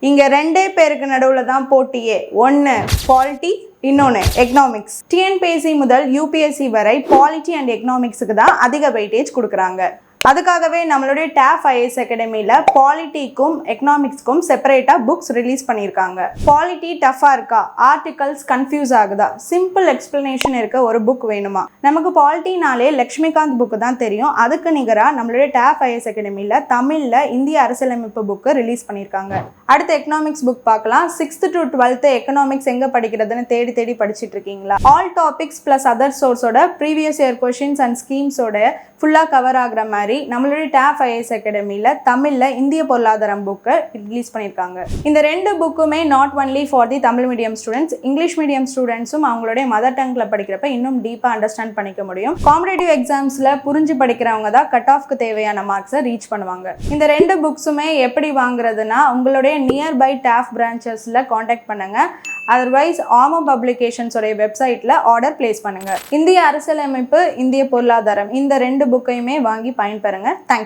இங்க ரெண்டே பேருக்கு நடுவுல தான் போட்டியே. ஒன்னு பாலிட்டி, இன்னொன்று எக்கனாமிக்ஸ். டிஎன்பிஎஸ்சி முதல் யூபிஎஸ்சி வரை பாலிட்டி அண்ட் எக்கனாமிக்ஸுக்கு தான் அதிக வெயிட்டேஜ் கொடுக்குறாங்க. அதுக்காகவே நம்மளுடைய டேஃப் ஐஏஎஸ் அகாடமியில் பாலிட்டிக்கும் எக்கனாமிக்ஸ்க்கும் செப்பரேட்டாக புக்ஸ் ரிலீஸ் பண்ணியிருக்காங்க. பாலிட்டி டஃப்பாக இருக்கா, ஆர்டிகல்ஸ் கன்ஃபியூஸ் ஆகுதா, சிம்பிள் எக்ஸ்பிளனேஷன் இருக்க ஒரு புக் வேணுமா? நமக்கு பாலிட்டினாலே லக்ஷ்மிகாந்த் புக்கு தான் தெரியும். அதுக்கு நிகராக நம்மளுடைய டேஃப் ஐஏஎஸ் அகாடமியில் தமிழில் இந்திய அரசியலமைப்பு புக்கு ரிலீஸ் பண்ணியிருக்காங்க. அடுத்து எக்கனாமிக்ஸ் புக் பார்க்கலாம். 6th to 12th எக்கனாமிக்ஸ் எங்கே படிக்கிறதுன்னு தேடி படிச்சுட்டு இருக்கீங்களா? ஆல் டாபிக்ஸ் ப்ளஸ் அதர் சோர்ஸோட ப்ரீவியஸ் இயர் கொஷின்ஸ் அண்ட் ஸ்கீம்ஸோட ஃபுல்லாக கவர் ஆகிற மாதிரி நம்மளுடைய டேஃப் ஐஏஎஸ் அகாடமியில் தமிழில் இந்திய பொருளாதாரம் புக்கை ரிலீஸ் பண்ணியிருக்காங்க. இந்த ரெண்டு புக்குமே not only for the Tamil medium students, English medium ஸ்டூடெண்ட்ஸும் அவங்களுடைய மதர் டங்கில் படிக்கிறப்ப இன்னும் டீப்பாக அண்டர்ஸ்டாண்ட் பண்ணிக்க முடியும். காம்படேட்டிவ் எக்ஸாம்ஸில் புரிஞ்சு படிக்கிறவங்க தான் கட் ஆஃப்க்கு தேவையான மார்க்ஸை ரீச் பண்ணுவாங்க. இந்த ரெண்டு புக்ஸுமே எப்படி வாங்குறதுன்னா உங்களுடைய நியர்பை டேஃப் பிரான்ச்சஸில் காண்டாக்ட் பண்ணுங்க. அதர்வைஸ் ஆமோ பப்ளிகேஷன்ஸோடைய வெப்சைட்டில் ஆர்டர் பிளேஸ் பண்ணுங்க. இந்திய அரசியலமைப்பு, இந்திய பொருளாதாரம் இந்த ரெண்டு புக்கையுமே வாங்கி பயன்பெறுங்க. தேங்க்யூ.